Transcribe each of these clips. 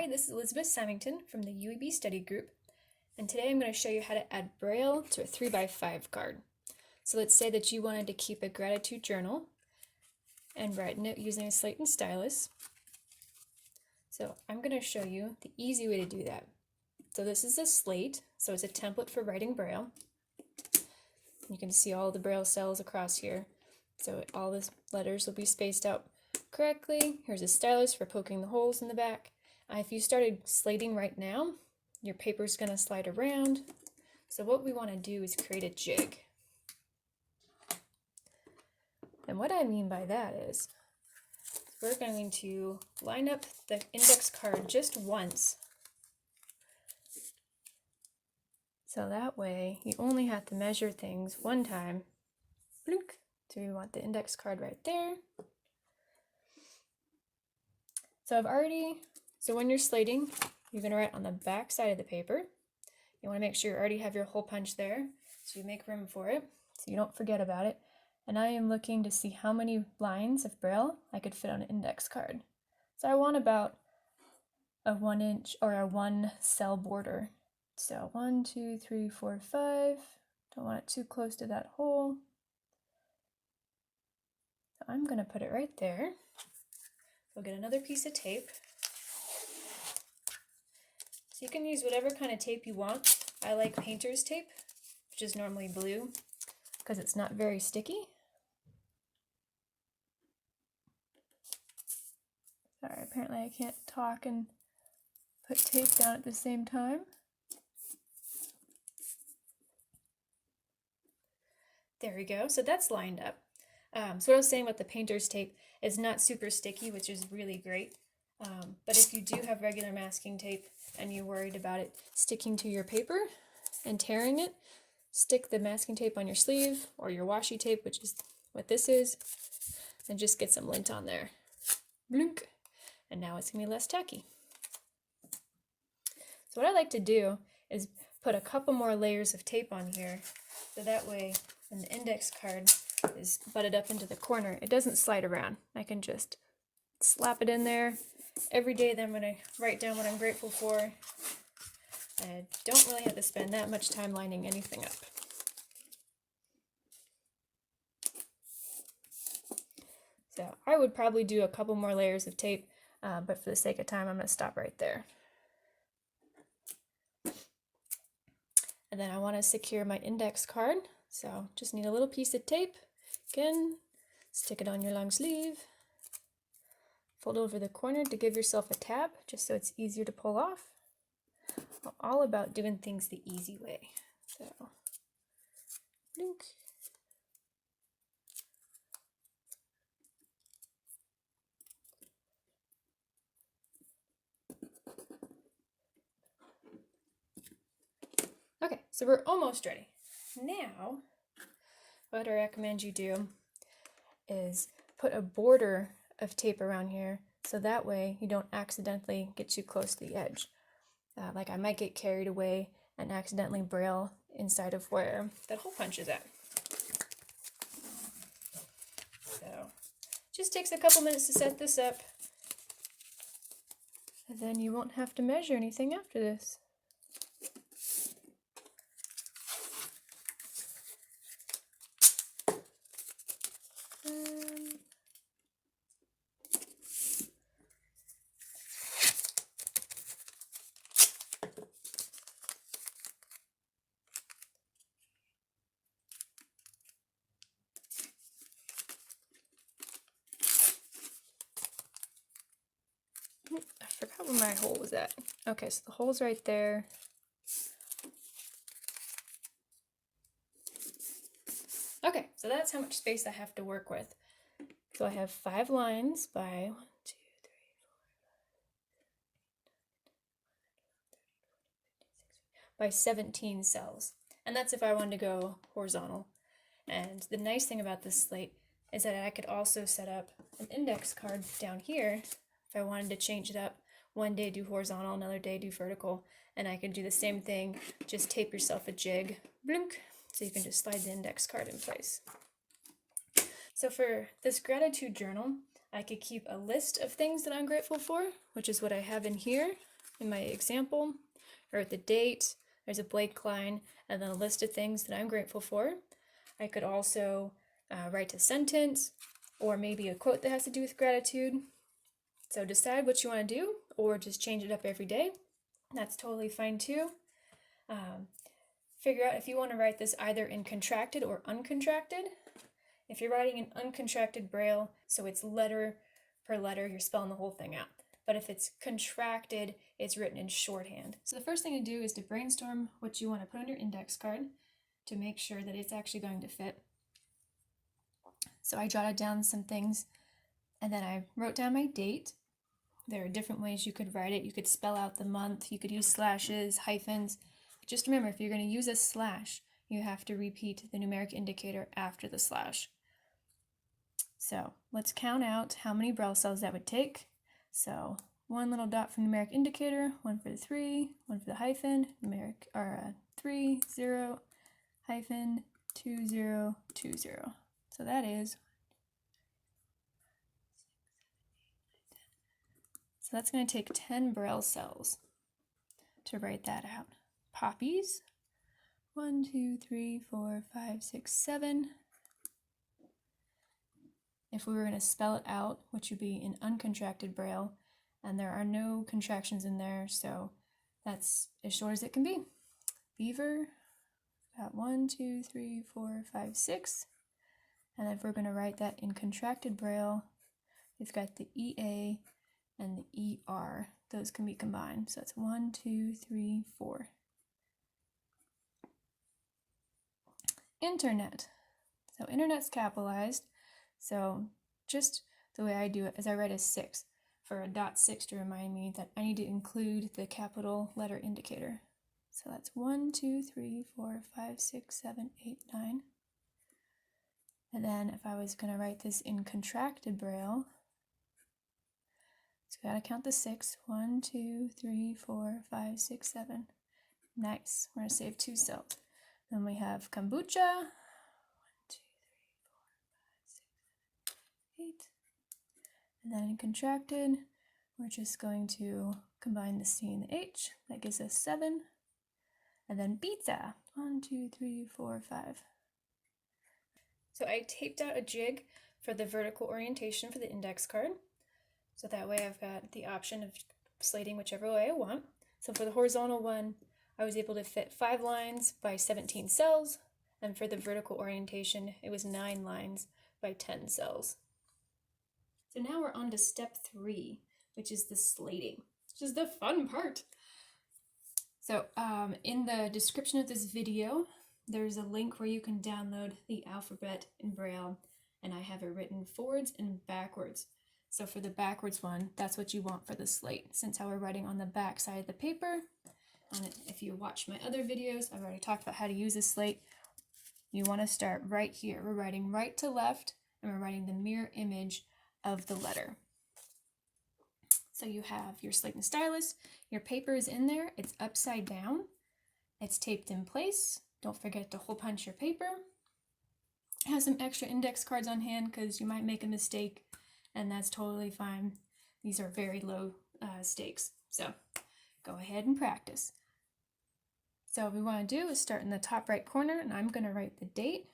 Hi, this is Elizabeth Symington from the UEB study group, and today I'm going to show you how to add Braille to a 3x5 card. So let's say that you wanted to keep a gratitude journal and write in it using a slate and stylus. So I'm going to show you the easy way to do that. So this is a slate, so it's a template for writing Braille. You can see all the Braille cells across here, so all the letters will be spaced out correctly. Here's a stylus for poking the holes in the back. If you started slating right now, your paper's going to slide around. So what we want to do is create a jig. And what I mean by that is we're going to line up the index card just once. So that way you only have to measure things one time. Blink. So we want the index card right there. So when you're slating, you're going to write on the back side of the paper. You want to make sure you already have your hole punch there, so you make room for it, so you don't forget about it. And I am looking to see how many lines of Braille I could fit on an index card. So I want about a 1 inch or a 1 cell border. So 1, 2, 3, 4, 5. Don't want it too close to that hole. So I'm going to put it right there. We'll get another piece of tape. So you can use whatever kind of tape you want. I like painter's tape, which is normally blue, because it's not very sticky. Sorry, apparently I can't talk and put tape down at the same time. There we go, so that's lined up. So what I was saying about the painter's tape is not super sticky, which is really great. But if you do have regular masking tape and you're worried about it sticking to your paper and tearing it, stick the masking tape on your sleeve or your washi tape, which is what this is, and just get some lint on there. Blink. And now it's going to be less tacky. So what I like to do is put a couple more layers of tape on here, so that way when the index card is butted up into the corner, it doesn't slide around. I can just slap it in there. Every day then I'm going to write down what I'm grateful for. I don't really have to spend that much time lining anything up. So I would probably do a couple more layers of tape, but for the sake of time I'm going to stop right there. And then I want to secure my index card, so just need a little piece of tape. Again, stick it on your long sleeve. Fold over the corner to give yourself a tab, just so it's easier to pull off. I'm all about doing things the easy way. So, blink. Okay, so we're almost ready. Now, what I recommend you do is put a border of tape around here, so that way you don't accidentally get too close to the edge. Like I might get carried away and accidentally Braille inside of where that hole punch is at. So just takes a couple minutes to set this up, and then you won't have to measure anything after this. I forgot where my hole was at. Okay, so the hole's right there. Okay, so that's how much space I have to work with. So I have 5 lines by 1, 2, 3, 4, by 17 cells. And that's if I wanted to go horizontal. And the nice thing about this slate is that I could also set up an index card down here if I wanted to change it up. One day do horizontal, another day do vertical, and I could do the same thing, just tape yourself a jig, blink, so you can just slide the index card in place. So for this gratitude journal, I could keep a list of things that I'm grateful for, which is what I have in here. in my example, or the date, there's a blank line, and then a list of things that I'm grateful for. I could also write a sentence, or maybe a quote that has to do with gratitude. So decide what you want to do, or just change it up every day. That's totally fine too. Figure out if you want to write this either in contracted or uncontracted. If you're writing in uncontracted Braille, so it's letter per letter, you're spelling the whole thing out. But if it's contracted, it's written in shorthand. So the first thing to do is to brainstorm what you want to put on your index card to make sure that it's actually going to fit. So I jotted down some things, and then I wrote down my date. There are different ways you could write it. You could spell out the month, you could use slashes, hyphens. Just remember, if you're going to use a slash, you have to repeat the numeric indicator after the slash. So let's count out how many Braille cells that would take. So one little dot for numeric indicator, one for the 3, one for the hyphen, numeric, or 3, 0, hyphen, 2, 0, 2, 0. So that is, so that's going to take 10 Braille cells to write that out. Poppies, 1, 2, 3, 4, 5, 6, 7. If we were going to spell it out, which would be in uncontracted Braille, and there are no contractions in there, so that's as short as it can be. Beaver, got 1, 2, 3, 4, 5, 6. And if we're going to write that in contracted Braille, we've got the EA and the ER. Those can be combined. So it's 1, 2, 3, 4. Internet. So internet's capitalized. So just the way I do it is I write a 6 for a .6 to remind me that I need to include the capital letter indicator. So that's 1, 2, 3, 4, 5, 6, 7, 8, 9. And then if I was going to write this in contracted Braille, so I gotta count the 6. 1, 2, 3, 4, 5, 6, 7. Nice. We're going to save 2 cells. Then we have kombucha. 1, 2, 3, 4, 5, 6, 7, 8. And then in contracted, we're just going to combine the C and the H. That gives us 7. And then pizza. 1, 2, 3, 4, 5. So I taped out a jig for the vertical orientation for the index card. So that way I've got the option of slating whichever way I want. So for the horizontal one, I was able to fit 5 lines by 17 cells. And for the vertical orientation, it was 9 lines by 10 cells. So now we're on to step 3, which is the slating, which is the fun part. So in the description of this video, there's a link where you can download the alphabet in Braille, and I have it written forwards and backwards. So for the backwards one, that's what you want for the slate, since how we're writing on the back side of the paper. And if you watch my other videos, I've already talked about how to use a slate. You want to start right here. We're writing right to left, and we're writing the mirror image of the letter. So you have your slate and stylus. Your paper is in there. It's upside down. It's taped in place. Don't forget to hole punch your paper. Have some extra index cards on hand because you might make a mistake, and that's totally fine. These are very low stakes, so go ahead and practice. So what we want to do is start in the top right corner, and I'm going to write the date.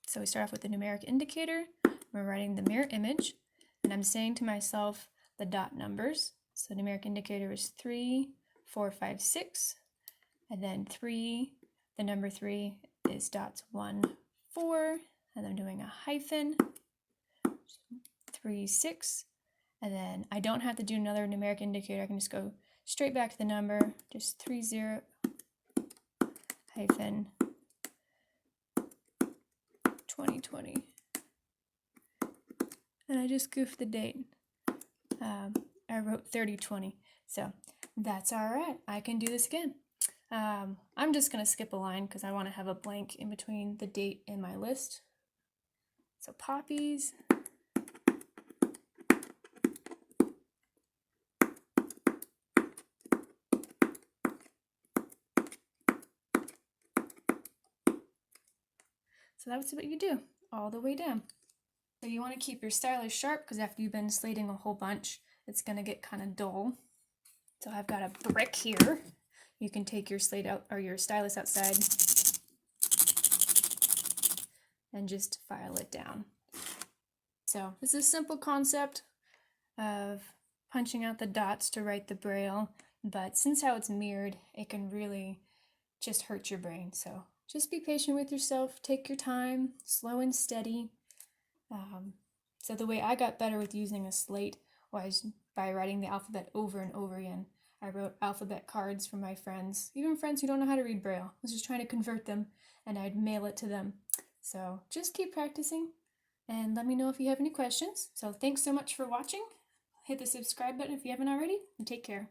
So we start off with the numeric indicator. We're writing the mirror image, and I'm saying to myself the dot numbers. So the numeric indicator is 3, 4, 5, 6, and then 3. The number 3 is dots 1, 4, and I'm doing a hyphen, 3, 6, and then I don't have to do another numeric indicator. I can just go straight back to the number, just 3, 0, hyphen, 2020. And I just goofed the date. I wrote 3020, so that's all right. I can do this again. I'm just going to skip a line because I want to have a blank in between the date and my list. So poppies. So that's what you do all the way down. So you want to keep your stylus sharp because after you've been slating a whole bunch, it's going to get kind of dull. So I've got a brick here. You can take your slate out or your stylus outside and just file it down. So this is a simple concept of punching out the dots to write the Braille, but since how it's mirrored, it can really just hurt your brain. So just be patient with yourself, take your time, slow and steady. So the way I got better with using a slate was by writing the alphabet over and over again. I wrote alphabet cards for my friends, even friends who don't know how to read Braille. I was just trying to convert them, and I'd mail it to them. So just keep practicing, and let me know if you have any questions. So thanks so much for watching. Hit the subscribe button if you haven't already, and take care.